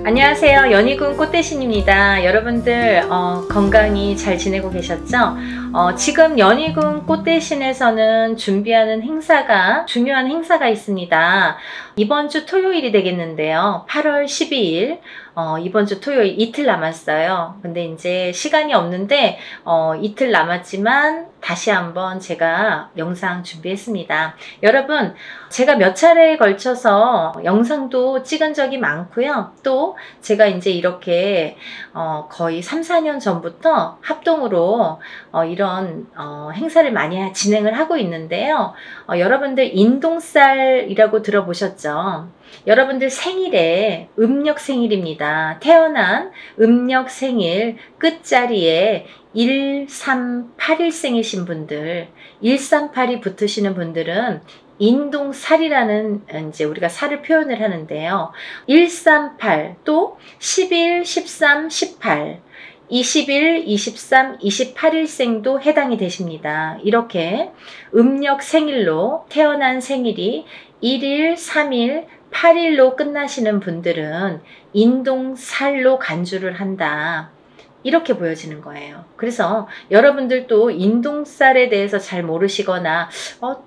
안녕하세요. 연희군 꽃대신입니다. 여러분들 건강히 잘 지내고 계셨죠? 지금 연희군 꽃대신에서는 준비하는 행사가 중요한 행사가 있습니다. 이번 주 토요일이 되겠는데요. 8월 12일 이번 주 토요일 이틀 남았어요. 근데 이제 시간이 없는데 이틀 남았지만 다시 한번 제가 영상 준비했습니다. 여러분, 제가 몇 차례에 걸쳐서 영상도 찍은 적이 많고요. 또 제가 이제 이렇게 거의 3, 4년 전부터 합동으로 이런 행사를 많이 진행을 하고 있는데요. 여러분들 인동살이라고 들어보셨죠? 여러분들 생일에 음력 생일입니다. 태어난 음력 생일 끝자리에 1381생이신 분들, 138이 붙으시는 분들은 인동살이라는 이제 우리가 살을 표현을 하는데요. 138, 또 11, 13, 18, 21, 23, 28일생도 해당이 되십니다. 이렇게 음력 생일로 태어난 생일이 1일, 3일, 8일로 끝나시는 분들은 인동살로 간주를 한다. 이렇게 보여지는 거예요. 그래서 여러분들도 인동살에 대해서 잘 모르시거나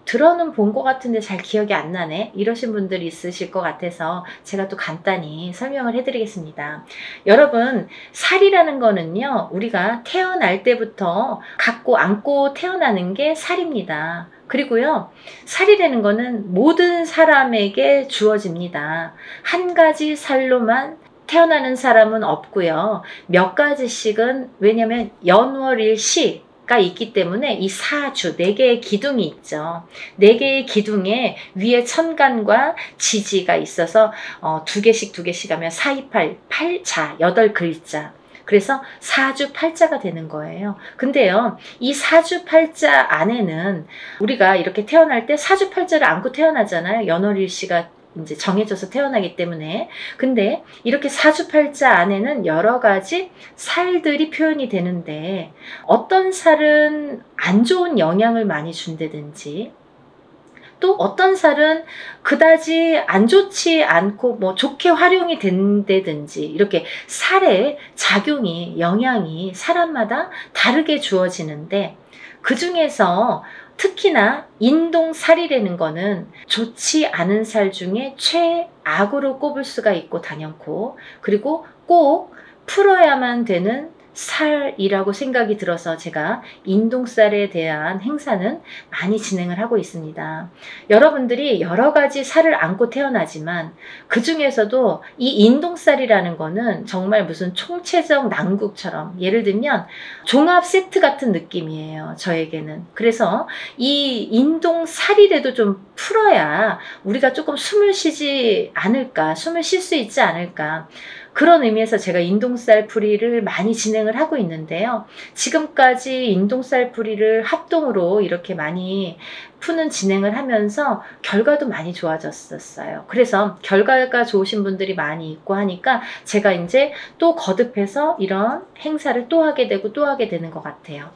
들어는 본 것 같은데 잘 기억이 안 나네 이러신 분들이 있으실 것 같아서 제가 또 간단히 설명을 해드리겠습니다. 여러분, 살이라는 거는요, 우리가 태어날 때부터 갖고 안고 태어나는 게 살입니다. 그리고요, 살이라는 거는 모든 사람에게 주어집니다. 한 가지 살로만 태어나는 사람은 없고요. 몇 가지씩은, 왜냐면 연월일시가 있기 때문에 이 사주, 4개의 기둥이 있죠. 4개의 기둥에 위에 천간과 지지가 있어서 2개씩 하면 4, 2, 8, 8자, 8글자. 그래서 사주 팔자가 되는 거예요. 근데요, 이 사주 팔자 안에는 우리가 이렇게 태어날 때 사주 팔자를 안고 태어나잖아요. 연월일시가 이제 정해져서 태어나기 때문에. 근데 이렇게 사주팔자 안에는 여러 가지 살들이 표현이 되는데, 어떤 살은 안 좋은 영향을 많이 준다든지, 또 어떤 살은 그다지 안 좋지 않고 뭐 좋게 활용이 된다든지, 이렇게 살의 작용이, 영향이 사람마다 다르게 주어지는데, 그 중에서 특히나 인동살이라는 거는 좋지 않은 살 중에 최악으로 꼽을 수가 있고 당연코, 그리고 꼭 풀어야만 되는 살이라고 생각이 들어서 제가 인동살에 대한 행사는 많이 진행을 하고 있습니다. 여러분들이 여러 가지 살을 안고 태어나지만 그 중에서도 이 인동살이라는 거는 정말 무슨 총체적 난국처럼, 예를 들면 종합 세트 같은 느낌이에요, 저에게는. 그래서 이 인동살이라도 좀 풀어야 우리가 조금 숨을 쉬지 않을까, 숨을 쉴 수 있지 않을까, 그런 의미에서 제가 인동살 풀이를 많이 진행을 하고 있는데요. 지금까지 인동살 풀이를 합동으로 이렇게 많이 푸는 진행을 하면서 결과도 많이 좋아졌었어요. 그래서 결과가 좋으신 분들이 많이 있고 하니까 제가 이제 또 거듭해서 이런 행사를 또 하게 되고 또 하게 되는 것 같아요.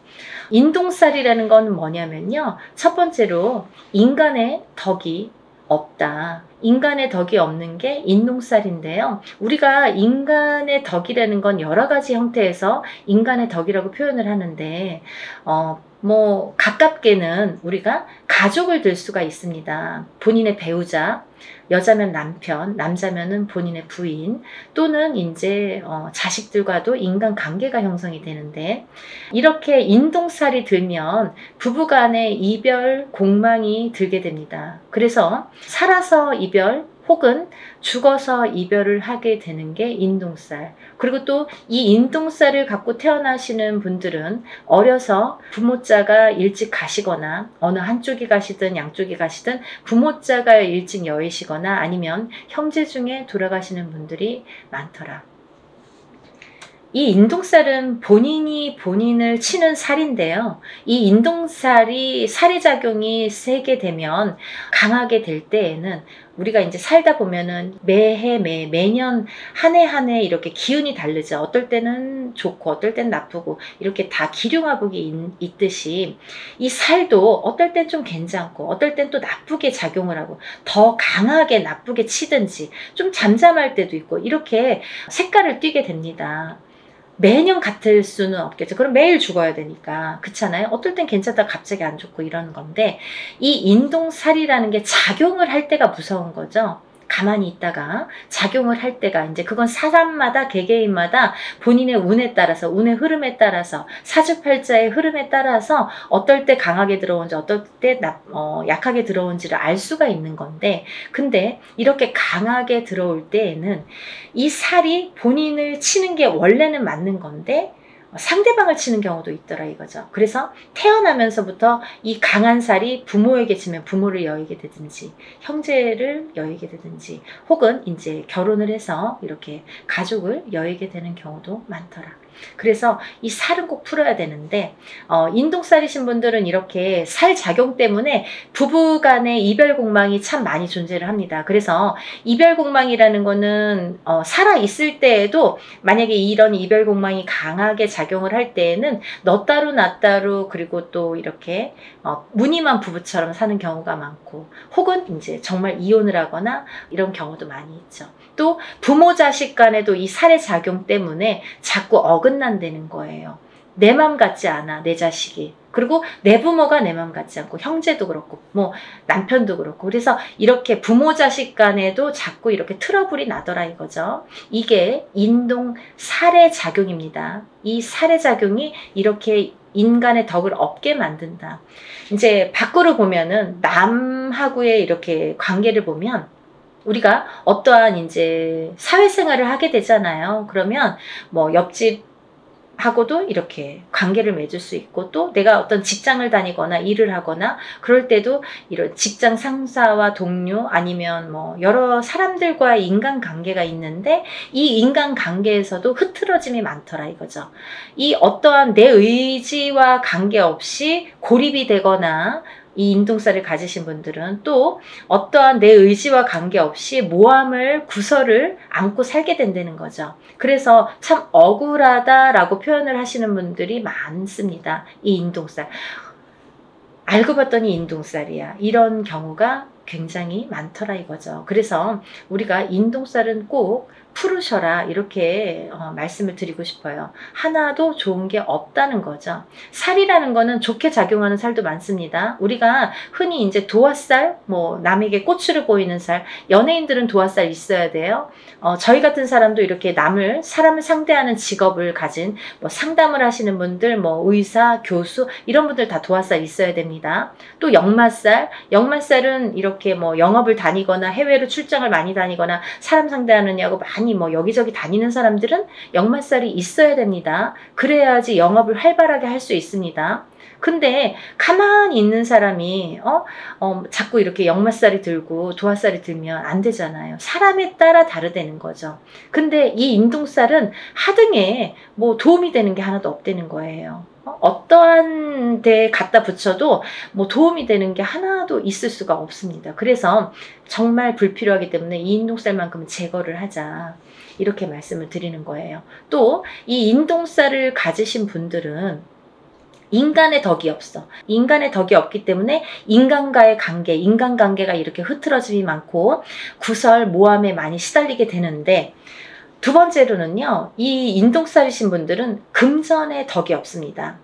인동살이라는 건 뭐냐면요, 첫 번째로 인간의 덕이 없다. 인간의 덕이 없는 게 인동살인데요. 우리가 인간의 덕이라는 건 여러 가지 형태에서 인간의 덕이라고 표현을 하는데, 뭐 가깝게는 우리가 가족을 들 수가 있습니다. 본인의 배우자, 여자면 남편, 남자면은 본인의 부인, 또는 이제 자식들과도 인간관계가 형성이 되는데, 이렇게 인동살이 들면 부부간의 이별 공망이 들게 됩니다. 그래서 살아서 이별 혹은 죽어서 이별을 하게 되는 게 인동살. 그리고 또 이 인동살을 갖고 태어나시는 분들은 어려서 부모자가 일찍 가시거나, 어느 한쪽이 가시든 양쪽이 가시든 부모자가 일찍 여의시거나 아니면 형제 중에 돌아가시는 분들이 많더라. 이 인동살은 본인이 본인을 치는 살인데요. 이 인동살이 살의 작용이 세게 되면, 강하게 될 때에는 우리가 이제 살다 보면은 매해 매년 한 해 한 해 이렇게 기운이 다르죠. 어떨 때는 좋고 어떨 때는 나쁘고 이렇게 다 기륭화복이 있듯이 이 살도 어떨 땐 좀 괜찮고 어떨 땐 또 나쁘게 작용을 하고 더 강하게 나쁘게 치든지 좀 잠잠할 때도 있고 이렇게 색깔을 띠게 됩니다. 매년 같을 수는 없겠죠. 그럼 매일 죽어야 되니까. 그렇잖아요. 어떨 땐 괜찮다 갑자기 안 좋고 이러는 건데 이 인동살이라는 게 작용을 할 때가 무서운 거죠. 가만히 있다가 작용을 할 때가 이제 그건 사람마다 개개인마다 본인의 운에 따라서 운의 흐름에 따라서 사주팔자의 흐름에 따라서 어떨 때 강하게 들어오는지 어떨 때 약하게 들어오는지를 알 수가 있는 건데 근데 이렇게 강하게 들어올 때에는 이 살이 본인을 치는 게 원래는 맞는 건데 상대방을 치는 경우도 있더라 이거죠. 그래서 태어나면서부터 이 강한 살이 부모에게 치면 부모를 여의게 되든지 형제를 여의게 되든지 혹은 이제 결혼을 해서 이렇게 가족을 여의게 되는 경우도 많더라. 그래서 이 살은 꼭 풀어야 되는데 인동살이신 분들은 이렇게 살 작용 때문에 부부간의 이별 공망이 참 많이 존재를 합니다. 그래서 이별 공망이라는 거는 살아 있을 때에도 만약에 이런 이별 공망이 강하게 작용을 할 때에는 너 따로 나 따로 그리고 또 이렇게 무늬만 부부처럼 사는 경우가 많고 혹은 이제 정말 이혼을 하거나 이런 경우도 많이 있죠. 또 부모 자식 간에도 이 살의 작용 때문에 자꾸 어긋난다는 거예요. 내 맘 같지 않아 내 자식이. 그리고 내 부모가 내 맘 같지 않고 형제도 그렇고 뭐 남편도 그렇고 그래서 이렇게 부모 자식 간에도 자꾸 이렇게 트러블이 나더라 이거죠. 이게 인동살의 작용입니다. 이 살의 작용이 이렇게 인간의 덕을 없게 만든다. 이제 밖으로 보면은 남하고의 이렇게 관계를 보면 우리가 어떠한 이제 사회생활을 하게 되잖아요. 그러면 뭐 옆집하고도 이렇게 관계를 맺을 수 있고 또 내가 어떤 직장을 다니거나 일을 하거나 그럴 때도 이런 직장 상사와 동료 아니면 뭐 여러 사람들과의 인간관계가 있는데 이 인간관계에서도 흐트러짐이 많더라 이거죠. 이 어떠한 내 의지와 관계없이 고립이 되거나 이 인동살을 가지신 분들은 또 어떠한 내 의지와 관계없이 모함을 구설을 안고 살게 된다는 거죠. 그래서 참 억울하다라고 표현을 하시는 분들이 많습니다. 이 인동살. 알고 봤더니 인동살이야. 이런 경우가 굉장히 많더라 이거죠. 그래서 우리가 인동살은 꼭 풀으셔라 이렇게 말씀을 드리고 싶어요. 하나도 좋은 게 없다는 거죠. 살이라는 거는 좋게 작용하는 살도 많습니다. 우리가 흔히 이제 도화살, 뭐 남에게 꼬추를 보이는 살, 연예인들은 도화살 있어야 돼요. 저희 같은 사람도 이렇게 사람을 상대하는 직업을 가진 뭐 상담을 하시는 분들, 뭐 의사, 교수 이런 분들 다 도화살 있어야 됩니다. 또 역마살은 이렇게 뭐 영업을 다니거나 해외로 출장을 많이 다니거나 사람 상대하느냐고 많이 뭐 여기저기 다니는 사람들은 역마살이 있어야 됩니다. 그래야지 영업을 활발하게 할 수 있습니다. 근데 가만히 있는 사람이 자꾸 이렇게 역마살이 들고 도화살이 들면 안 되잖아요. 사람에 따라 다르다는 거죠. 근데 이 인동살은 하등에 뭐 도움이 되는 게 하나도 없다는 거예요. 어떠한 데에 갖다 붙여도 뭐 도움이 되는 게 하나도 있을 수가 없습니다. 그래서 정말 불필요하기 때문에 이 인동살만큼은 제거를 하자 이렇게 말씀을 드리는 거예요. 또 이 인동살을 가지신 분들은 인간의 덕이 없어. 인간의 덕이 없기 때문에 인간과의 관계, 인간관계가 이렇게 흐트러짐이 많고 구설, 모함에 많이 시달리게 되는데 두 번째로는요. 이 인동살이신 분들은 금전의 덕이 없습니다.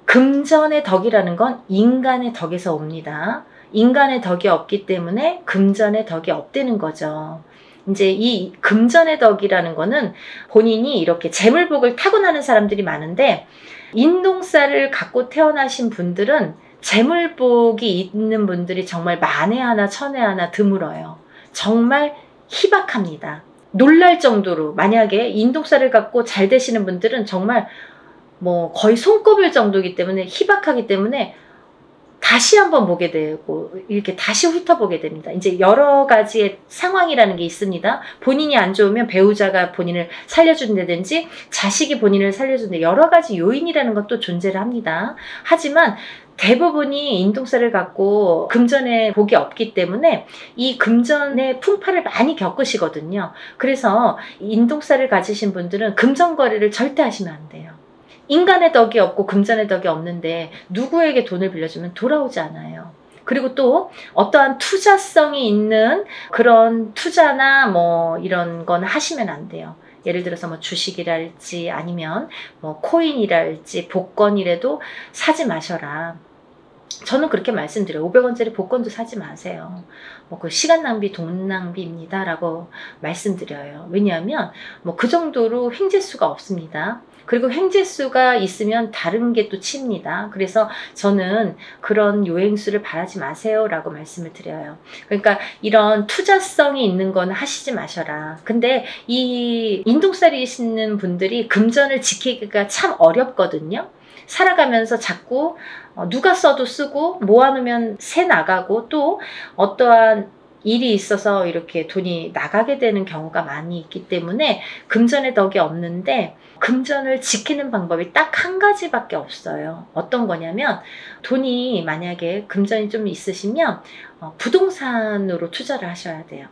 금전의 덕이라는 건 인간의 덕에서 옵니다. 인간의 덕이 없기 때문에 금전의 덕이 없다는 거죠. 이제 이 금전의 덕이라는 거는 본인이 이렇게 재물복을 타고나는 사람들이 많은데 인동살을 갖고 태어나신 분들은 재물복이 있는 분들이 정말 만에 하나 천에 하나 드물어요. 정말 희박합니다. 놀랄 정도로 만약에 인동살을 갖고 잘 되시는 분들은 정말 뭐 거의 손꼽을 정도이기 때문에 희박하기 때문에 다시 한번 보게 되고 이렇게 다시 훑어보게 됩니다. 이제 여러 가지의 상황이라는 게 있습니다. 본인이 안 좋으면 배우자가 본인을 살려준다든지 자식이 본인을 살려준다 여러 가지 요인이라는 것도 존재를 합니다. 하지만 대부분이 인동살을 갖고 금전에 복이 없기 때문에 이 금전의 풍파를 많이 겪으시거든요. 그래서 인동살을 가지신 분들은 금전 거래를 절대 하시면 안 돼요. 인간의 덕이 없고 금전의 덕이 없는데 누구에게 돈을 빌려주면 돌아오지 않아요. 그리고 또 어떠한 투자성이 있는 그런 투자나 뭐 이런 건 하시면 안 돼요. 예를 들어서 뭐 주식이랄지 아니면 뭐 코인이랄지 복권이라도 사지 마셔라. 저는 그렇게 말씀드려요. 500원짜리 복권도 사지 마세요. 뭐 그 시간 낭비, 돈 낭비입니다. 라고 말씀드려요. 왜냐하면 뭐 그 정도로 횡재수가 없습니다. 그리고 횡재수가 있으면 다른 게 또 칩니다. 그래서 저는 그런 요행수를 바라지 마세요. 라고 말씀을 드려요. 그러니까 이런 투자성이 있는 건 하시지 마셔라. 근데 이 인동살이시는 분들이 금전을 지키기가 참 어렵거든요. 살아가면서 자꾸 누가 써도 쓰고 모아놓으면 새 나가고 또 어떠한 일이 있어서 이렇게 돈이 나가게 되는 경우가 많이 있기 때문에 금전의 덕이 없는데 금전을 지키는 방법이 딱 한 가지밖에 없어요. 어떤 거냐면 돈이 만약에 금전이 좀 있으시면 부동산으로 투자를 하셔야 돼요.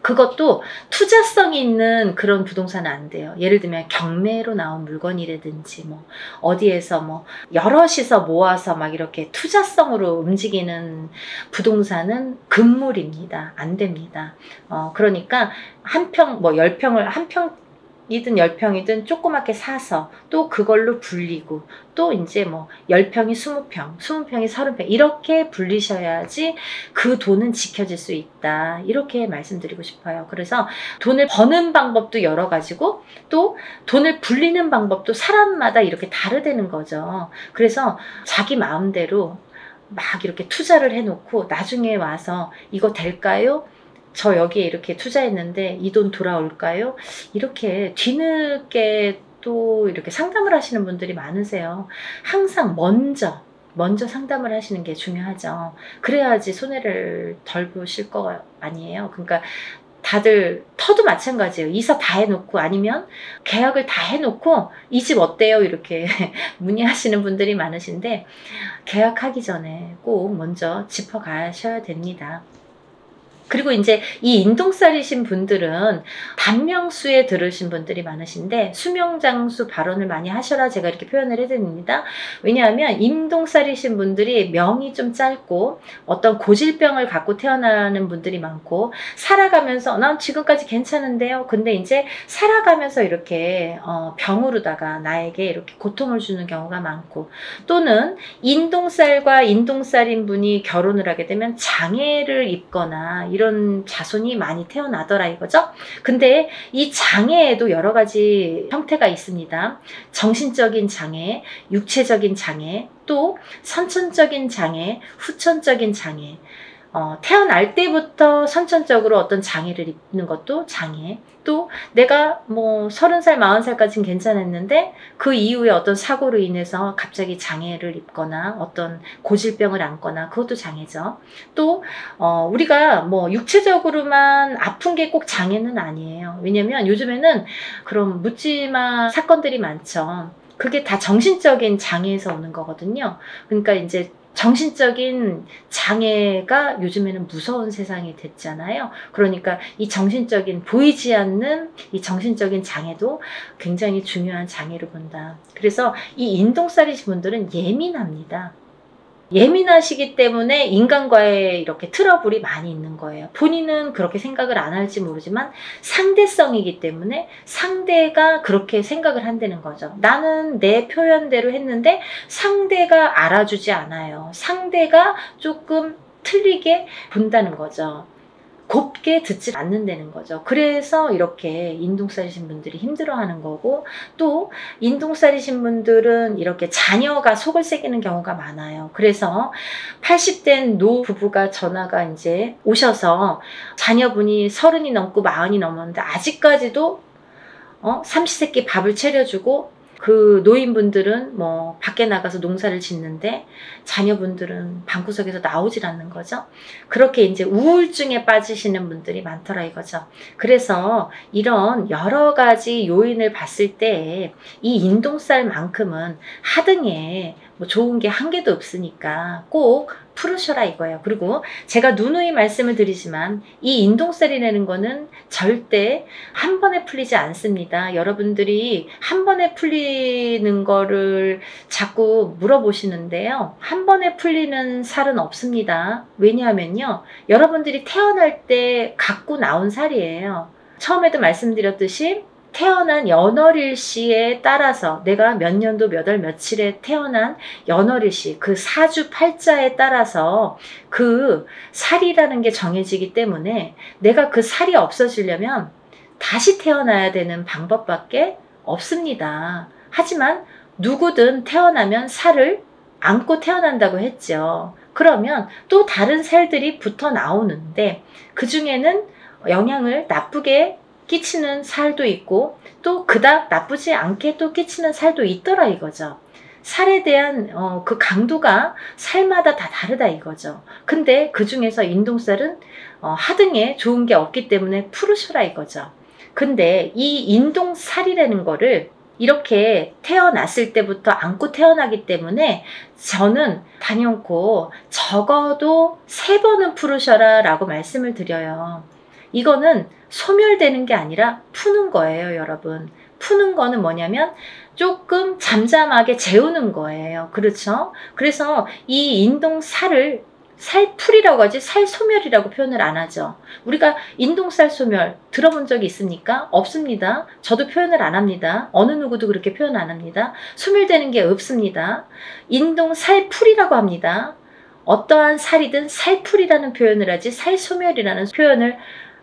그것도 투자성이 있는 그런 부동산은 안 돼요. 예를 들면 경매로 나온 물건이라든지 뭐 어디에서 뭐 여럿이서 모아서 막 이렇게 투자성으로 움직이는 부동산은 금물입니다. 안 됩니다. 그러니까 한 평, 뭐 10평을 한 평이든 10평이든 조그맣게 사서 또 그걸로 불리고 또 이제 뭐 10평이 20평, 20평이 30평 이렇게 불리셔야지 그 돈은 지켜질 수 있다. 이렇게 말씀드리고 싶어요. 그래서 돈을 버는 방법도 여러 가지고 또 돈을 불리는 방법도 사람마다 이렇게 다르다는 거죠. 그래서 자기 마음대로 막 이렇게 투자를 해놓고 나중에 와서 이거 될까요? 저 여기에 이렇게 투자했는데 이 돈 돌아올까요? 이렇게 뒤늦게 또 이렇게 상담을 하시는 분들이 많으세요. 항상 먼저 상담을 하시는 게 중요하죠. 그래야지 손해를 덜 보실 거 아니에요. 그러니까 다들 터도 마찬가지예요. 이사 다 해놓고 아니면 계약을 다 해놓고 이 집 어때요? 이렇게 문의하시는 분들이 많으신데 계약하기 전에 꼭 먼저 짚어가셔야 됩니다. 그리고 이제 이 인동살이신 분들은 단명수에 들으신 분들이 많으신데 수명장수 발언을 많이 하셔라 제가 이렇게 표현을 해드립니다. 왜냐하면 인동살이신 분들이 명이 좀 짧고 어떤 고질병을 갖고 태어나는 분들이 많고 살아가면서 난 지금까지 괜찮은데요. 근데 이제 살아가면서 이렇게 병으로다가 나에게 이렇게 고통을 주는 경우가 많고 또는 인동살과 인동살인 분이 결혼을 하게 되면 장애를 입거나 이런 자손이 많이 태어나더라 이거죠. 근데 이 장애에도 여러 가지 형태가 있습니다. 정신적인 장애, 육체적인 장애, 또 선천적인 장애, 후천적인 장애. 태어날 때부터 선천적으로 어떤 장애를 입는 것도 장애. 또 내가 뭐 30살, 40살까지는 괜찮았는데 그 이후에 어떤 사고로 인해서 갑자기 장애를 입거나 어떤 고질병을 안거나 그것도 장애죠. 또 우리가 뭐 육체적으로만 아픈 게 꼭 장애는 아니에요. 왜냐면 요즘에는 그런 묻지마 사건들이 많죠. 그게 다 정신적인 장애에서 오는 거거든요. 그러니까 이제 정신적인 장애가 요즘에는 무서운 세상이 됐잖아요. 그러니까 이 정신적인 보이지 않는 이 정신적인 장애도 굉장히 중요한 장애로 본다. 그래서 이 인동살이신 분들은 예민합니다. 예민하시기 때문에 인간과의 이렇게 트러블이 많이 있는 거예요. 본인은 그렇게 생각을 안 할지 모르지만 상대성이기 때문에 상대가 그렇게 생각을 한다는 거죠. 나는 내 표현대로 했는데 상대가 알아주지 않아요. 상대가 조금 틀리게 본다는 거죠. 곱게 듣지 않는다는 거죠. 그래서 이렇게 인동살이신 분들이 힘들어하는 거고 또 인동살이신 분들은 이렇게 자녀가 속을 새기는 경우가 많아요. 그래서 80된 노 부부가 전화가 이제 오셔서 자녀분이 30이 넘고 40이 넘었는데 아직까지도 삼시세끼 밥을 차려주고 그 노인분들은 뭐 밖에 나가서 농사를 짓는데 자녀분들은 방구석에서 나오질 않는 거죠. 그렇게 이제 우울증에 빠지시는 분들이 많더라 이거죠. 그래서 이런 여러 가지 요인을 봤을 때 이 인동살만큼은 하등에 뭐 좋은 게 한 개도 없으니까 꼭 풀으셔라 이거예요. 그리고 제가 누누이 말씀을 드리지만 이 인동살이라는 거는 절대 한 번에 풀리지 않습니다. 여러분들이 한 번에 풀리는 거를 자꾸 물어보시는데요. 한 번에 풀리는 살은 없습니다. 왜냐하면요, 여러분들이 태어날 때 갖고 나온 살이에요. 처음에도 말씀드렸듯이 태어난 연월일시에 따라서 내가 몇 년도 몇 월 며칠에 태어난 연월일시 그 사주 팔자에 따라서 그 살이라는 게 정해지기 때문에 내가 그 살이 없어지려면 다시 태어나야 되는 방법밖에 없습니다. 하지만 누구든 태어나면 살을 안고 태어난다고 했죠. 그러면 또 다른 살들이 붙어 나오는데 그 중에는 영향을 나쁘게 끼치는 살도 있고 또 그닥 나쁘지 않게 또 끼치는 살도 있더라 이거죠. 살에 대한 그 강도가 살마다 다 다르다 이거죠. 근데 그 중에서 인동살은 하등에 좋은 게 없기 때문에 풀으셔라 이거죠. 근데 이 인동살이라는 거를 이렇게 태어났을 때부터 안고 태어나기 때문에 저는 단연코 적어도 3번은 풀으셔라 라고 말씀을 드려요. 이거는 소멸되는 게 아니라 푸는 거예요, 여러분. 푸는 거는 뭐냐면 조금 잠잠하게 재우는 거예요. 그렇죠? 그래서 이 인동살을 살풀이라고 하지 살소멸이라고 표현을 안 하죠. 우리가 인동살 소멸 들어본 적이 있습니까? 없습니다. 저도 표현을 안 합니다. 어느 누구도 그렇게 표현 안 합니다. 소멸되는 게 없습니다. 인동살풀이라고 합니다. 어떠한 살이든 살풀이라는 표현을 하지 살소멸이라는 표현을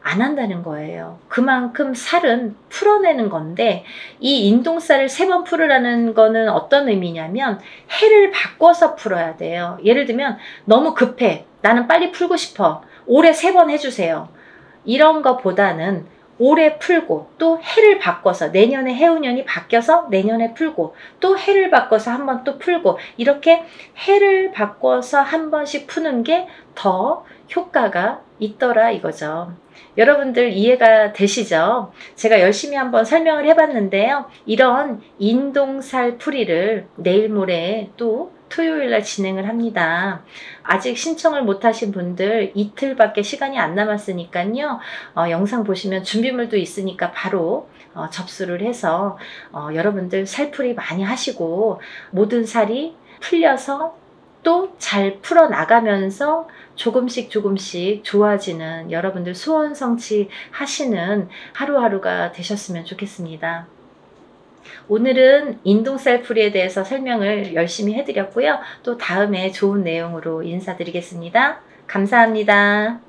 안 한다는 거예요. 그만큼 살은 풀어내는 건데 이 인동살을 3번 풀으라는 거는 어떤 의미냐면 해를 바꿔서 풀어야 돼요. 예를 들면 너무 급해. 나는 빨리 풀고 싶어. 올해 3번 해주세요. 이런 것보다는 올해 풀고 또 해를 바꿔서 내년에 해운년이 바뀌어서 내년에 풀고 또 해를 바꿔서 한 번 또 풀고 이렇게 해를 바꿔서 한 번씩 푸는 게 더 효과가 있더라 이거죠. 여러분들 이해가 되시죠? 제가 열심히 한번 설명을 해봤는데요. 이런 인동살 풀이를 내일 모레 또 토요일날 진행을 합니다. 아직 신청을 못하신 분들 이틀밖에 시간이 안 남았으니까요. 영상 보시면 준비물도 있으니까 바로 접수를 해서 여러분들 살풀이 많이 하시고 모든 살이 풀려서 또 잘 풀어나가면서 조금씩 좋아지는 여러분들 소원 성취하시는 하루하루가 되셨으면 좋겠습니다. 오늘은 인동살 풀이에 대해서 설명을 열심히 해드렸고요. 또 다음에 좋은 내용으로 인사드리겠습니다. 감사합니다.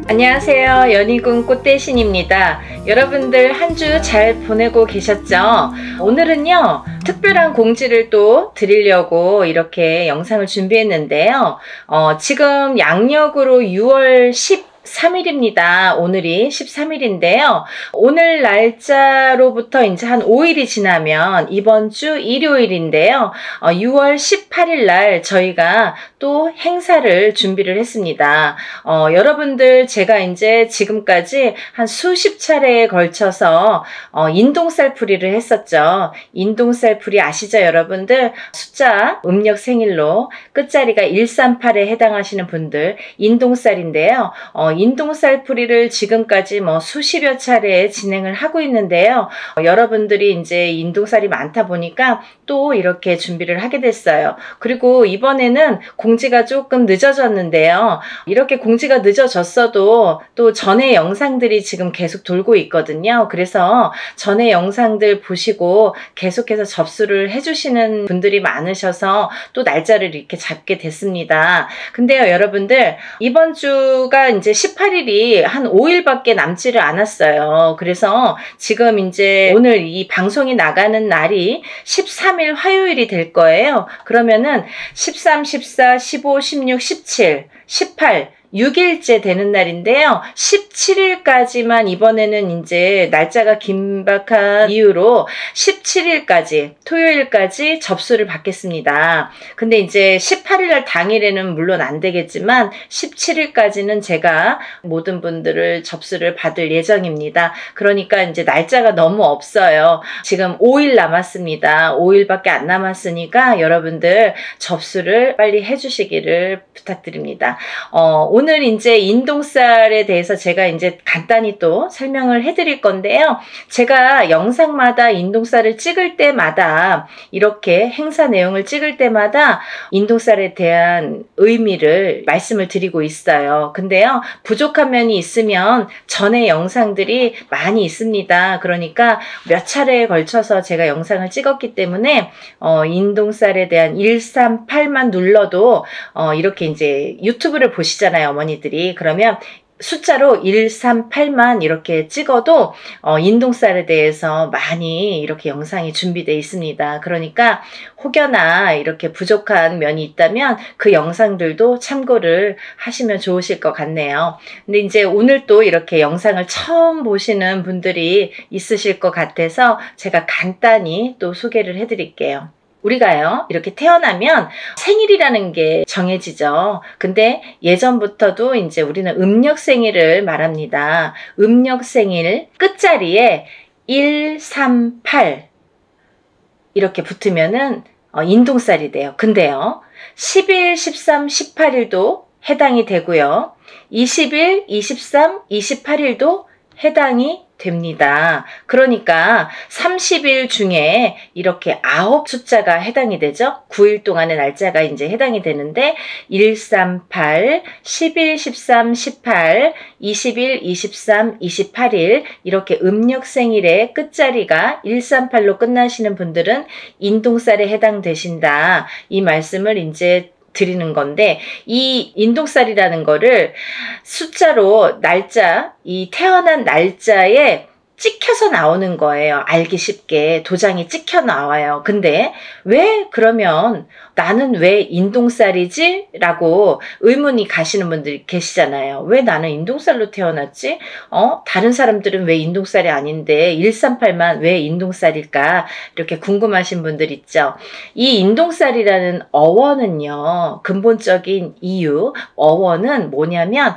안녕하세요. 연희군 꽃대신입니다. 여러분들 한 주 잘 보내고 계셨죠? 오늘은요, 특별한 공지를 또 드리려고 이렇게 영상을 준비했는데요. 지금 양력으로 6월 13일입니다. 오늘이 13일인데요. 오늘 날짜로부터 이제 한 5일이 지나면 이번 주 일요일인데요. 6월 18일 날 저희가 또 행사를 준비를 했습니다. 여러분들 제가 이제 지금까지 한 수십 차례에 걸쳐서 인동살풀이를 했었죠. 인동살풀이 아시죠, 여러분들? 숫자 음력 생일로 끝자리가 138에 해당하시는 분들 인동살인데요. 인동살풀이를 지금까지 뭐 수십여 차례 진행을 하고 있는데요. 여러분들이 이제 인동살이 많다 보니까 또 이렇게 준비를 하게 됐어요. 그리고 이번에는 공지가 조금 늦어졌는데요. 이렇게 공지가 늦어졌어도 또 전에 영상들이 지금 계속 돌고 있거든요. 그래서 전에 영상들 보시고 계속해서 접수를 해주시는 분들이 많으셔서 또 날짜를 이렇게 잡게 됐습니다. 근데요, 여러분들 이번 주가 이제 18일이 한 5일밖에 남지를 않았어요. 그래서 지금 이제 오늘 이 방송이 나가는 날이 13일 화요일이 될 거예요. 그러면은 13, 14, 15, 16, 17, 18 6일째 되는 날인데요. 17일까지만 이번에는 이제 날짜가 긴박한 이유로 17일까지, 토요일까지 접수를 받겠습니다. 근데 이제 18일 날 당일에는 물론 안 되겠지만 17일까지는 제가 모든 분들을 접수를 받을 예정입니다. 그러니까 이제 날짜가 너무 없어요. 지금 5일 남았습니다. 5일밖에 안 남았으니까 여러분들 접수를 빨리 해주시기를 부탁드립니다. 오늘 이제 인동살에 대해서 제가 이제 간단히 또 설명을 해드릴 건데요. 제가 영상마다 인동살을 찍을 때마다 이렇게 행사 내용을 찍을 때마다 인동살에 대한 의미를 말씀을 드리고 있어요. 근데요, 부족한 면이 있으면 전에 영상들이 많이 있습니다. 그러니까 몇 차례에 걸쳐서 제가 영상을 찍었기 때문에 인동살에 대한 138만 눌러도 이렇게 이제 유튜브를 보시잖아요, 어머니들이. 그러면 숫자로 138만 이렇게 찍어도 인동살에 대해서 많이 이렇게 영상이 준비되어 있습니다. 그러니까 혹여나 이렇게 부족한 면이 있다면 그 영상들도 참고를 하시면 좋으실 것 같네요. 근데 이제 오늘 또 이렇게 영상을 처음 보시는 분들이 있으실 것 같아서 제가 간단히 또 소개를 해드릴게요. 우리가요, 이렇게 태어나면 생일이라는 게 정해지죠. 근데 예전부터도 이제 우리는 음력생일을 말합니다. 음력생일 끝자리에 138 이렇게 붙으면은 인동살이 돼요. 근데요, 10일, 13, 18일도 해당이 되고요. 20일, 23, 28일도 해당이 됩니다. 그러니까 30일 중에 이렇게 9 숫자가 해당이 되죠. 9일 동안의 날짜가 이제 해당이 되는데 138, 11, 13, 18, 20일, 23, 28일 이렇게 음력생일의 끝자리가 138로 끝나시는 분들은 인동살에 해당되신다. 이 말씀을 이제 드리는 건데, 이 인동살이라는 거를 숫자로 날짜, 이 태어난 날짜에 찍혀서 나오는 거예요. 알기 쉽게 도장이 찍혀 나와요. 근데 왜 그러면 나는 왜 인동살이지? 라고 의문이 가시는 분들이 계시잖아요. 왜 나는 인동살로 태어났지? 다른 사람들은 왜 인동살이 아닌데 138만 왜 인동살일까? 이렇게 궁금하신 분들 있죠. 이 인동살이라는 어원은요, 근본적인 이유, 어원은 뭐냐면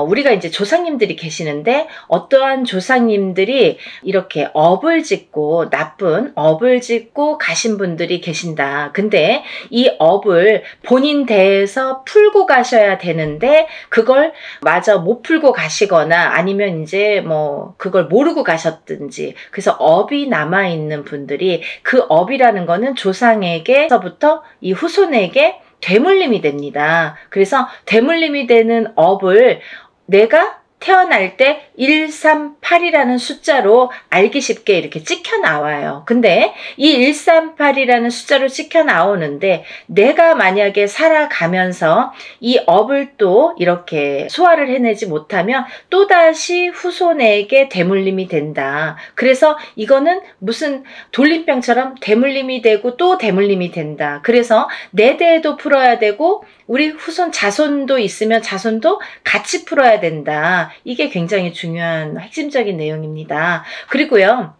우리가 이제 조상님들이 계시는데 어떠한 조상님들이 이렇게 업을 짓고 나쁜 업을 짓고 가신 분들이 계신다. 근데 이 업을 본인 대에서 풀고 가셔야 되는데 그걸 마저 못 풀고 가시거나 아니면 이제 뭐 그걸 모르고 가셨든지, 그래서 업이 남아있는 분들이 그 업이라는 거는 조상에게서부터 이 후손에게 되물림이 됩니다. 그래서 되물림이 되는 업을 내가 태어날 때 138이라는 숫자로 알기 쉽게 이렇게 찍혀 나와요. 근데 이 138이라는 숫자로 찍혀 나오는데 내가 만약에 살아가면서 이 업을 또 이렇게 소화를 해내지 못하면 또다시 후손에게 대물림이 된다. 그래서 이거는 무슨 돌림병처럼 대물림이 되고 또 대물림이 된다. 그래서 내 대에도 풀어야 되고 우리 후손 자손도 있으면 자손도 같이 풀어야 된다. 이게 굉장히 중요한 핵심적인 내용입니다. 그리고요,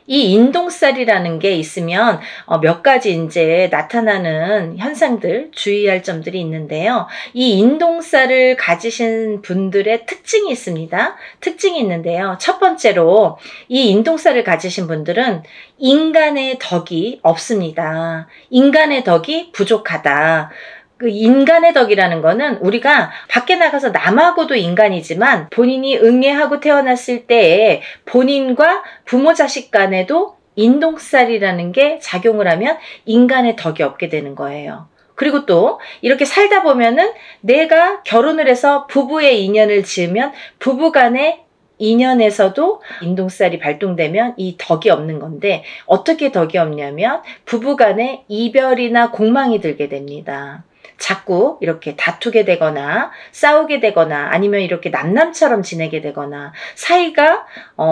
이 인동살이라는 게 있으면 몇 가지 이제 나타나는 현상들, 주의할 점들이 있는데요. 이 인동살을 가지신 분들의 특징이 있습니다. 특징이 있는데요. 첫 번째로 이 인동살을 가지신 분들은 인간의 덕이 없습니다. 인간의 덕이 부족하다. 그 인간의 덕이라는 거는 우리가 밖에 나가서 남하고도 인간이지만 본인이 응애하고 태어났을 때에 본인과 부모 자식 간에도 인동살이라는 게 작용을 하면 인간의 덕이 없게 되는 거예요. 그리고 또 이렇게 살다 보면은 내가 결혼을 해서 부부의 인연을 지으면 부부간의 인연에서도 인동살이 발동되면 이 덕이 없는 건데, 어떻게 덕이 없냐면 부부간에 이별이나 공망이 들게 됩니다. 자꾸 이렇게 다투게 되거나 싸우게 되거나 아니면 이렇게 남남처럼 지내게 되거나 사이가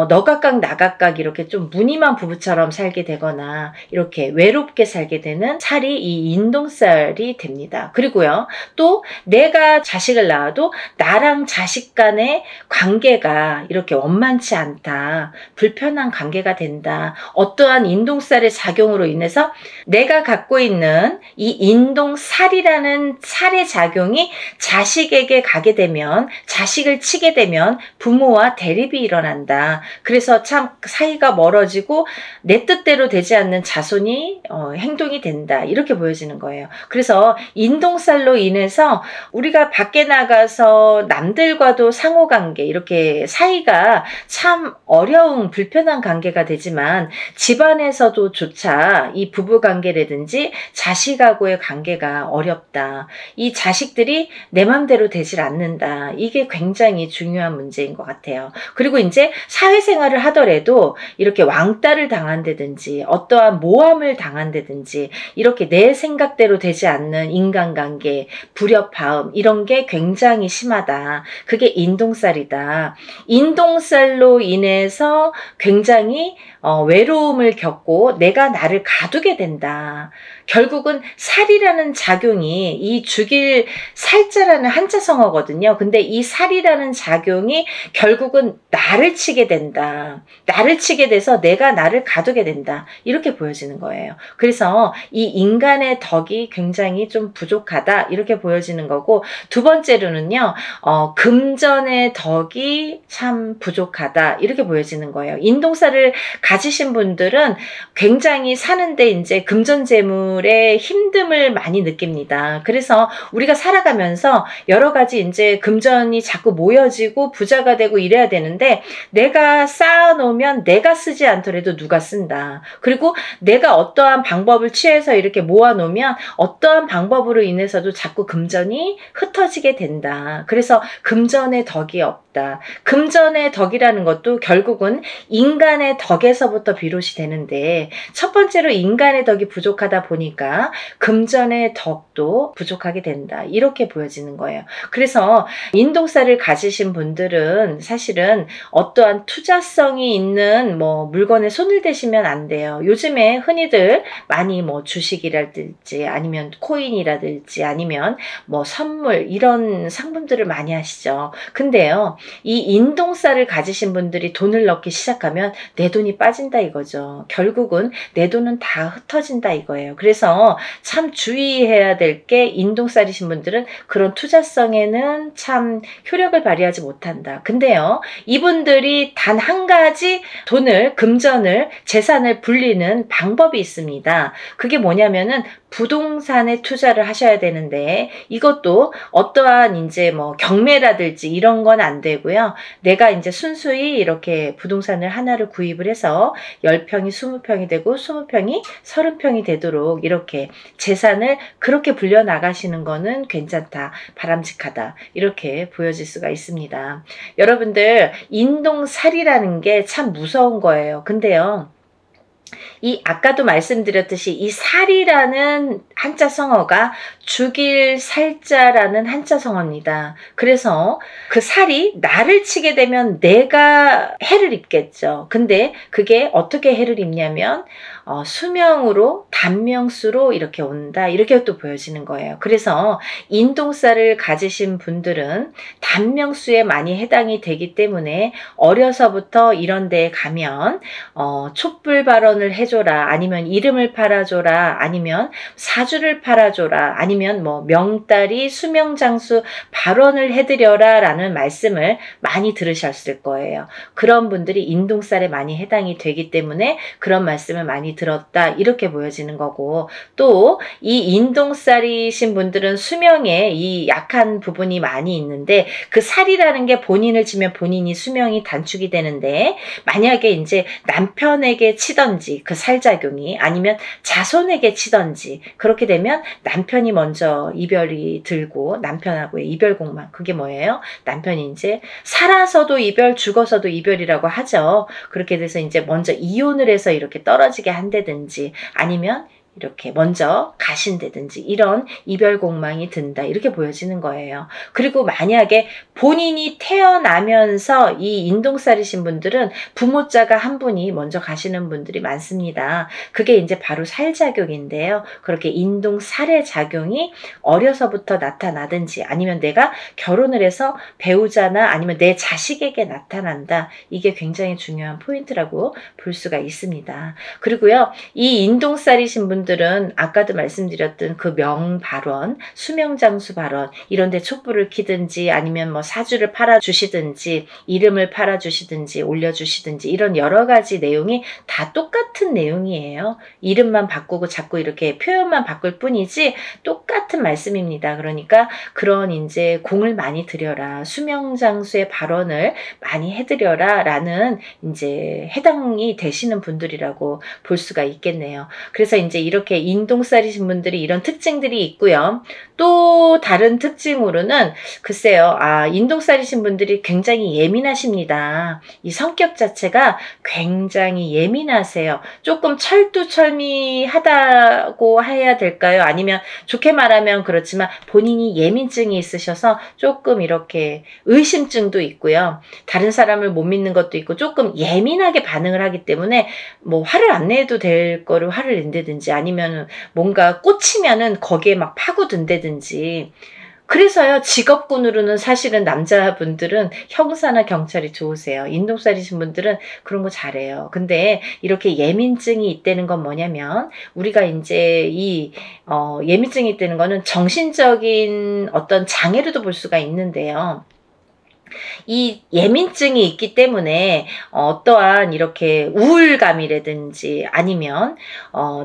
너 각각 나 각각 이렇게 좀 무늬만 부부처럼 살게 되거나 이렇게 외롭게 살게 되는 살이 이 인동살이 됩니다. 그리고요, 또 내가 자식을 낳아도 나랑 자식 간의 관계가 이렇게 원만치 않다, 불편한 관계가 된다, 어떠한 인동살의 작용으로 인해서 내가 갖고 있는 이 인동살이라는 살의 작용이 자식에게 가게 되면, 자식을 치게 되면 부모와 대립이 일어난다. 그래서 참 사이가 멀어지고 내 뜻대로 되지 않는 자손이 행동이 된다, 이렇게 보여지는 거예요. 그래서 인동살로 인해서 우리가 밖에 나가서 남들과도 상호관계, 이렇게 사이가 참 어려운 불편한 관계가 되지만 집안에서도 조차 이 부부관계라든지 자식하고의 관계가 어렵다, 이 자식들이 내 맘대로 되질 않는다, 이게 굉장히 중요한 문제인 것 같아요. 그리고 이제 사회생활을 하더라도 이렇게 왕따를 당한다든지 어떠한 모함을 당한다든지 이렇게 내 생각대로 되지 않는 인간관계, 불협화음, 이런 게 굉장히 심하다. 그게 인동살이다. 인동살로 인해서 굉장히 외로움을 겪고 내가 나를 가두게 된다. 결국은 살이라는 작용이, 이 죽일 살자라는 한자성어거든요. 근데 이 살이라는 작용이 결국은 나를 치게 된다. 나를 치게 돼서 내가 나를 가두게 된다, 이렇게 보여지는 거예요. 그래서 이 인간의 덕이 굉장히 좀 부족하다, 이렇게 보여지는 거고, 두 번째로는요, 금전의 덕이 참 부족하다, 이렇게 보여지는 거예요. 인동살을 가지신 분들은 굉장히 사는데 이제 금전재물의 힘듦을 많이 느낍니다. 그래서 우리가 살아가면서 여러 가지 이제 금전이 자꾸 모여지고 부자가 되고 이래야 되는데, 내가 쌓아놓으면 내가 쓰지 않더라도 누가 쓴다. 그리고 내가 어떠한 방법을 취해서 이렇게 모아놓으면 어떠한 방법으로 인해서도 자꾸 금전이 흩어지게 된다. 그래서 금전의 덕이 없다. 금전의 덕이라는 것도 결국은 인간의 덕에서부터 비롯이 되는데, 첫 번째로 인간의 덕이 부족하다 보니까 금전의 덕도 부족하게 된다, 이렇게 보여지는 거예요. 그래서 인동살을 가지신 분들은 사실은 어떠한 투자성이 있는 물건에 손을 대시면 안 돼요. 요즘에 흔히들 많이 주식이라든지 아니면 코인이라든지 아니면 선물, 이런 상품들을 많이 하시죠. 근데요, 이 인동살을 가지신 분들이 돈을 넣기 시작하면 내 돈이 빠진다 이거죠. 결국은 내 돈은 다 흩어진다 이거예요. 그래서 참 주의해야 될 게, 인동살이신 분들은 그런 투자성에는 참 효력을 발휘하지 못한다. 근데요, 이분들이 단 한 가지 돈을, 금전을, 재산을 불리는 방법이 있습니다. 그게 뭐냐면은 부동산에 투자를 하셔야 되는데, 이것도 어떠한 이제 경매라든지 이런 건 안 되고요. 내가 이제 순수히 이렇게 부동산을 하나를 구입을 해서 10평이 20평이 되고 20평이 30평이 되도록 이렇게 재산을 그렇게 불려 나가시는 거는 괜찮다, 바람직하다, 이렇게 보여질 수가 있습니다. 여러분들, 인동살이라는 게 참 무서운 거예요. 근데요, 아까도 말씀드렸듯이 이 살이라는 한자 성어가 죽일 살자라는 한자 성어입니다. 그래서 그 살이 나를 치게 되면 내가 해를 입겠죠. 근데 그게 어떻게 해를 입냐면 수명으로, 단명수로 이렇게 온다, 이렇게 또 보여지는 거예요. 그래서 인동살을 가지신 분들은 단명수에 많이 해당이 되기 때문에 어려서부터 이런 데에 가면 촛불 발언을 해줘라, 아니면 이름을 팔아줘라, 아니면 사주를 팔아줘라, 아니면 명다리 수명장수 발언을 해드려라 라는 말씀을 많이 들으셨을 거예요. 그런 분들이 인동살에 많이 해당이 되기 때문에 그런 말씀을 많이 들었다, 이렇게 보여지는 거고, 또 이 인동살이신 분들은 수명에 이 약한 부분이 많이 있는데, 그 살이라는 게 본인을 치면 본인이 수명이 단축이 되는데, 만약에 이제 남편에게 치던지 그 살작용이, 아니면 자손에게 치던지 그렇게 되면 남편이 먼저 이별이 들고, 남편하고의 이별공만, 그게 뭐예요? 남편이 이제 살아서도 이별, 죽어서도 이별이라고 하죠. 그렇게 돼서 이제 먼저 이혼을 해서 이렇게 떨어지게 한다든지, 아니면 이렇게 먼저 가신다든지 이런 이별 공망이 든다 이렇게 보여지는 거예요. 그리고 만약에 본인이 태어나면서 이 인동살이신 분들은 부모자가 한 분이 먼저 가시는 분들이 많습니다. 그게 이제 바로 살작용인데요. 그렇게 인동살의 작용이 어려서부터 나타나든지 아니면 내가 결혼을 해서 배우자나 아니면 내 자식에게 나타난다. 이게 굉장히 중요한 포인트라고 볼 수가 있습니다. 그리고요, 이 인동살이신 분들은 아까도 말씀드렸던 그 명발원, 수명장수 발원 이런 데 촛불을 켜든지 아니면 뭐 사주를 팔아주시든지 이름을 팔아주시든지 올려주시든지 이런 여러 가지 내용이 다 똑같은 내용이에요. 이름만 바꾸고 자꾸 이렇게 표현만 바꿀 뿐이지 똑같은 말씀입니다. 그러니까 그런 이제 공을 많이 들여라, 수명장수의 발언을 많이 해드려라 라는 이제 해당이 되시는 분들이라고 볼 수가 있겠네요. 그래서 이제 이렇게 인동살이신 분들이 이런 특징들이 있고요. 또 다른 특징으로는 글쎄요, 인동살이신 분들이 굉장히 예민하십니다. 이 성격 자체가 굉장히 예민하세요. 조금 철두철미하다고 해야 될까요? 아니면 좋게 말하면 그렇지만 본인이 예민증이 있으셔서 조금 이렇게 의심증도 있고요. 다른 사람을 못 믿는 것도 있고 조금 예민하게 반응을 하기 때문에 뭐 화를 안 내도 될 거를 화를 낸다든지 아니면 뭔가 꽂히면은 거기에 막 파고든다든지. 그래서요, 직업군으로는 사실은 남자분들은 형사나 경찰이 좋으세요. 인동살이신 분들은 그런 거 잘해요. 근데 이렇게 예민증이 있다는 건 뭐냐면 우리가 이제 예민증이 있다는 거는 정신적인 어떤 장애로도 볼 수가 있는데요. 이 예민증이 있기 때문에 어떠한 이렇게 우울감이라든지 아니면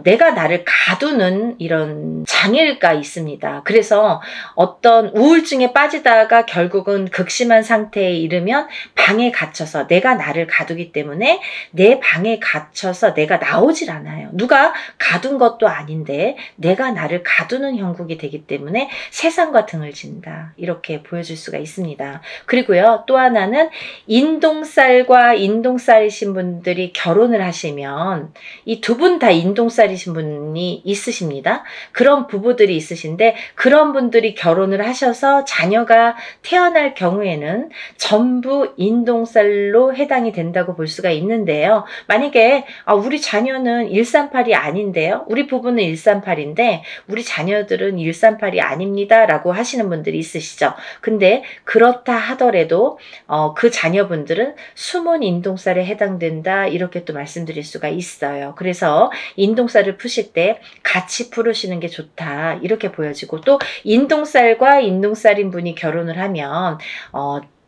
내가 나를 가두는 이런 장애가 있습니다. 그래서 어떤 우울증에 빠지다가 결국은 극심한 상태에 이르면 방에 갇혀서 내가 나를 가두기 때문에 내 방에 갇혀서 내가 나오질 않아요. 누가 가둔 것도 아닌데 내가 나를 가두는 형국이 되기 때문에 세상과 등을 진다. 이렇게 보여줄 수가 있습니다. 그리고요, 또 하나는 인동살과 인동살이신 분들이 결혼을 하시면 이 두 분 다 인동살이신 분이 있으십니다. 그런 부부들이 있으신데 그런 분들이 결혼을 하셔서 자녀가 태어날 경우에는 전부 인동살로 해당이 된다고 볼 수가 있는데요. 만약에 우리 자녀는 138이 아닌데요. 우리 부부는 138인데 우리 자녀들은 138이 아닙니다. 라고 하시는 분들이 있으시죠. 근데 그렇다 하더라도 그 자녀분들은 숨은 인동살에 해당된다 이렇게 또 말씀드릴 수가 있어요. 그래서 인동살을 푸실 때 같이 풀으시는 게 좋다 이렇게 보여지고 또 인동살과 인동살인 분이 결혼을 하면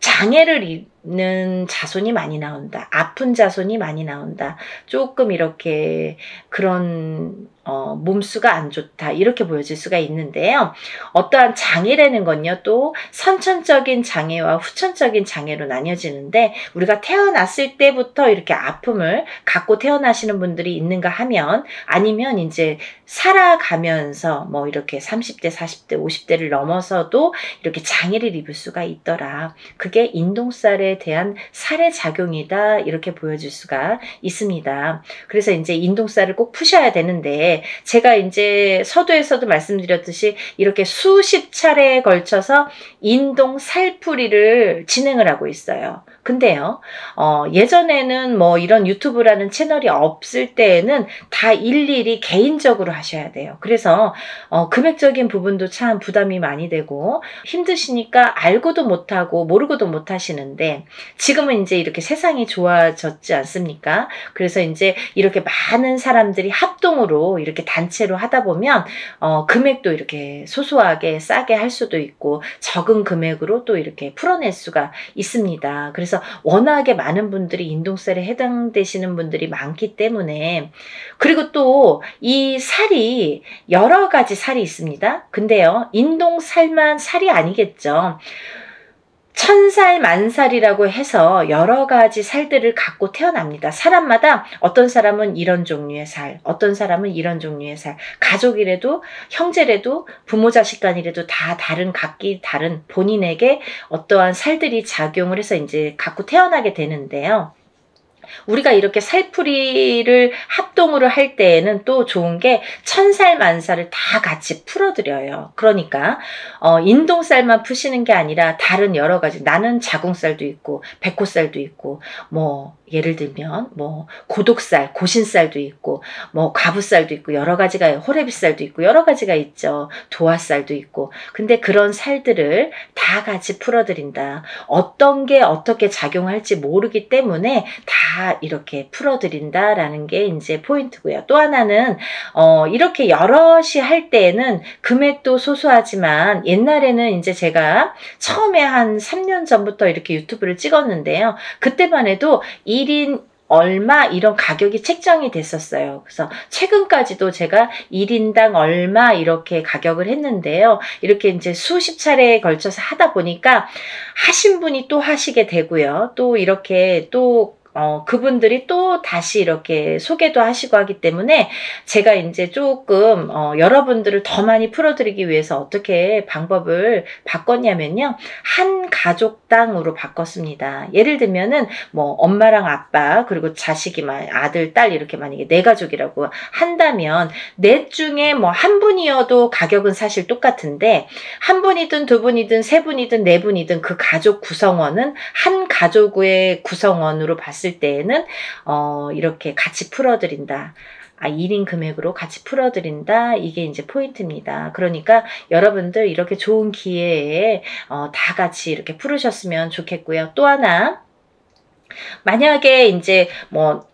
장애를 입는 자손이 많이 나온다. 아픈 자손이 많이 나온다. 조금 이렇게 그런 몸수가 안 좋다. 이렇게 보여질 수가 있는데요. 어떠한 장애라는 건요. 또 선천적인 장애와 후천적인 장애로 나뉘어지는데 우리가 태어났을 때부터 이렇게 아픔을 갖고 태어나시는 분들이 있는가 하면 아니면 이제 살아가면서 뭐 이렇게 30대, 40대, 50대를 넘어서도 이렇게 장애를 입을 수가 있더라. 그게 인동살에 대한 살의 작용이다. 이렇게 보여줄 수가 있습니다. 그래서 이제 인동살을 꼭 푸셔야 되는데 제가 이제 서두에서도 말씀드렸듯이 이렇게 수십 차례에 걸쳐서 인동살풀이를 진행을 하고 있어요. 근데요, 예전에는 뭐 이런 유튜브라는 채널이 없을 때에는 다 일일이 개인적으로 하셔야 돼요. 그래서 금액적인 부분도 참 부담이 많이 되고 힘드시니까 알고도 못하고 모르고도 못하시는데 지금은 이제 이렇게 세상이 좋아졌지 않습니까? 그래서 이제 이렇게 많은 사람들이 합동으로 이렇게 단체로 하다 보면 금액도 이렇게 소소하게 싸게 할 수도 있고 적은 금액으로 또 이렇게 풀어낼 수가 있습니다. 그래서 워낙에 많은 분들이 인동살에 해당되시는 분들이 많기 때문에 그리고 또 이 살이 여러 가지 살이 있습니다. 근데요, 인동살만 살이 아니겠죠. 천살 만살이라고 해서 여러 가지 살들을 갖고 태어납니다. 사람마다 어떤 사람은 이런 종류의 살, 어떤 사람은 이런 종류의 살, 가족이라도 형제라도 부모 자식 간이라도 다 각기 다른 본인에게 어떠한 살들이 작용을 해서 이제 갖고 태어나게 되는데요. 우리가 이렇게 살풀이를 합동으로 할 때에는 또 좋은 게 천살 만살을 다 같이 풀어드려요. 그러니까 인동살만 푸시는 게 아니라 다른 여러 가지, 나는 자궁살도 있고 백호살도 있고 뭐 예를 들면 뭐 고독살, 고신살도 있고 뭐 과부살도 있고 여러 가지가, 호래비살도 있고 여러 가지가 있죠. 도화살도 있고. 근데 그런 살들을 다 같이 풀어드린다. 어떤 게 어떻게 작용할지 모르기 때문에 다 이렇게 풀어드린다라는 게 이제 포인트고요. 또 하나는 이렇게 여럿이 할 때에는 금액도 소소하지만, 옛날에는 이제 제가 처음에 한 3년 전부터 이렇게 유튜브를 찍었는데요. 그때만 해도 1인 얼마 이런 가격이 책정이 됐었어요. 그래서 최근까지도 제가 1인당 얼마 이렇게 가격을 했는데요. 이렇게 이제 수십 차례에 걸쳐서 하다 보니까 하신 분이 또 하시게 되고요. 또 이렇게 또 그분들이 또 다시 이렇게 소개도 하시고 하기 때문에 제가 이제 조금 여러분들을 더 많이 풀어드리기 위해서 어떻게 방법을 바꿨냐면요. 한 가족당으로 바꿨습니다. 예를 들면은 뭐 엄마랑 아빠 그리고 자식이 아들, 딸 이렇게 만약에 4가족이라고 한다면 넷 중에 뭐 한 분이어도 가격은 사실 똑같은데, 한 분이든 두 분이든 세 분이든 네 분이든 그 가족 구성원은 한 가족의 구성원으로 봤을 때에는 이렇게 같이 풀어드린다. 1인 금액으로 같이 풀어드린다. 이게 이제 포인트입니다. 그러니까 여러분들 이렇게 좋은 기회에 다 같이 이렇게 풀으셨으면 좋겠고요. 또 하나, 만약에 이제 뭐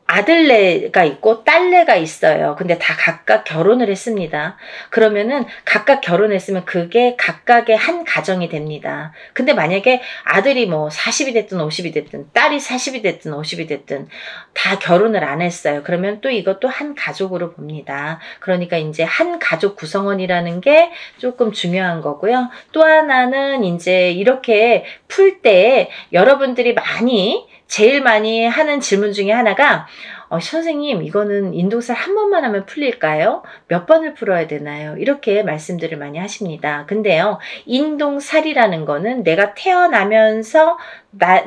아들네가 있고 딸네가 있어요. 근데 다 각각 결혼을 했습니다. 그러면은 각각 결혼했으면 그게 각각의 한 가정이 됩니다. 근데 만약에 아들이 뭐 40이 됐든 50이 됐든 딸이 40이 됐든 50이 됐든 다 결혼을 안 했어요. 그러면 또 이것도 한 가족으로 봅니다. 그러니까 이제 한 가족 구성원이라는 게 조금 중요한 거고요. 또 하나는 이제 이렇게 풀 때 여러분들이 제일 많이 하는 질문 중에 하나가 선생님, 이거는 인동살 한 번만 하면 풀릴까요? 몇 번을 풀어야 되나요? 이렇게 말씀들을 많이 하십니다. 근데요, 인동살이라는 거는 내가 태어나면서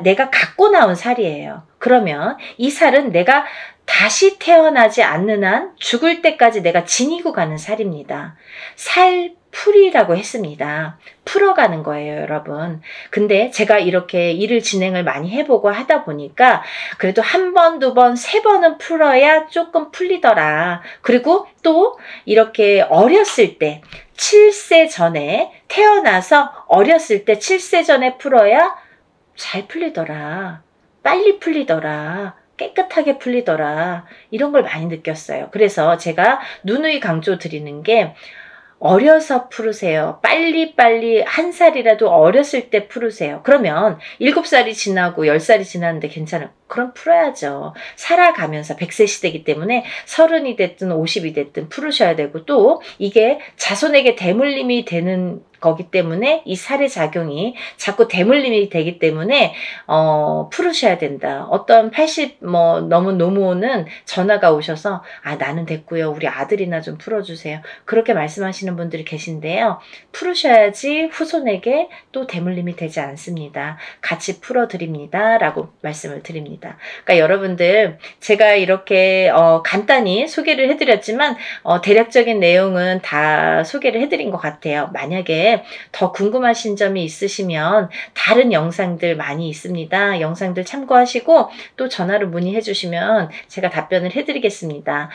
내가 갖고 나온 살이에요. 그러면 이 살은 내가 다시 태어나지 않는 한 죽을 때까지 내가 지니고 가는 살입니다. 살풀이라고 했습니다. 풀어가는 거예요, 여러분. 근데 제가 이렇게 일을 진행을 많이 해보고 하다 보니까 그래도 한 번, 두 번, 세 번은 풀어야 조금 풀리더라. 그리고 또 이렇게 어렸을 때 7세 전에 태어나서 어렸을 때 7세 전에 풀어야 잘 풀리더라. 빨리 풀리더라. 깨끗하게 풀리더라. 이런 걸 많이 느꼈어요. 그래서 제가 누누이 강조 드리는 게, 어려서 풀으세요. 빨리빨리 한 살이라도 어렸을 때 풀으세요. 그러면 7살이 지나고 10살이 지났는데 괜찮아요. 그럼 풀어야죠. 살아가면서 100세 시대이기 때문에 30이 됐든 50이 됐든 풀으셔야 되고, 또 이게 자손에게 대물림이 되는 거기 때문에 이 살의 작용이 자꾸 대물림이 되기 때문에 풀으셔야 된다. 어떤 80 넘은 노모는 전화가 오셔서 나는 됐고요. 우리 아들이나 좀 풀어주세요. 그렇게 말씀하시는 분들이 계신데요. 풀으셔야지 후손에게 또 대물림이 되지 않습니다. 같이 풀어드립니다. 라고 말씀을 드립니다. 그러니까 여러분들, 제가 이렇게 간단히 소개를 해드렸지만 대략적인 내용은 다 소개를 해드린 것 같아요. 만약에 더 궁금하신 점이 있으시면 다른 영상들 많이 있습니다. 영상들 참고하시고 또 전화로 문의해 주시면 제가 답변을 해드리겠습니다.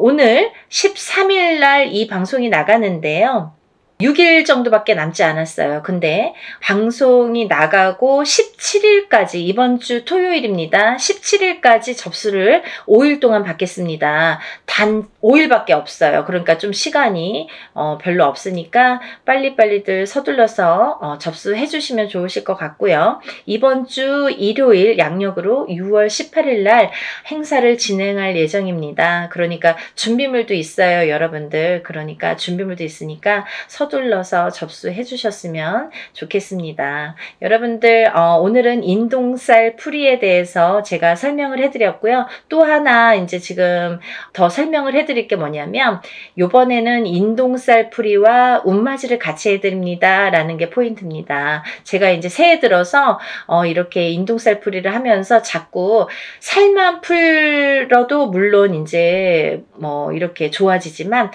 오늘 13일 날 이 방송이 나가는데요. 6일 정도밖에 남지 않았어요. 근데 방송이 나가고 17일까지, 이번 주 토요일입니다. 17일까지 접수를 5일 동안 받겠습니다. 단 5일밖에 없어요. 그러니까 좀 시간이 별로 없으니까 빨리빨리들 서둘러서 접수해 주시면 좋으실 것 같고요. 이번 주 일요일 양력으로 6월 18일 날 행사를 진행할 예정입니다. 그러니까 준비물도 있어요, 여러분들. 그러니까 준비물도 있으니까 서둘러서 접수해 주셨으면 좋겠습니다. 여러분들 오늘은 인동살 풀이에 대해서 제가 설명을 해드렸고요. 또 하나 이제 지금 더 설명을 해드릴 게 뭐냐면 요번에는 인동살 풀이와 운맞이를 같이 해드립니다 라는 게 포인트입니다. 제가 이제 새해 들어서 이렇게 인동살 풀이를 하면서 자꾸 살만 풀어도 물론 이제 뭐 이렇게 좋아지지만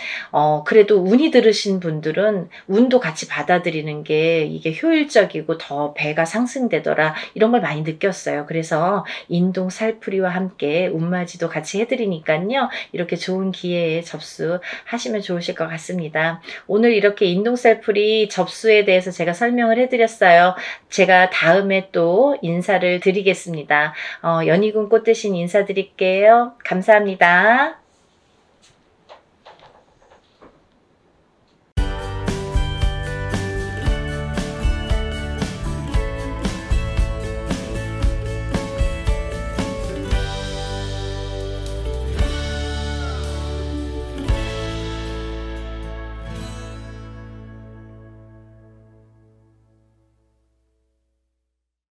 그래도 운이 들으신 분들은 운도 같이 받아들이는 게 이게 효율적이고 더 배가 상승되더라 이런 걸 많이 느꼈어요. 그래서 인동 살풀이와 함께 운맞이도 같이 해드리니까요. 이렇게 좋은 기회에 접수하시면 좋으실 것 같습니다. 오늘 이렇게 인동 살풀이 접수에 대해서 제가 설명을 해드렸어요. 제가 다음에 또 인사를 드리겠습니다. 연희군 꽃 대신 인사드릴게요. 감사합니다.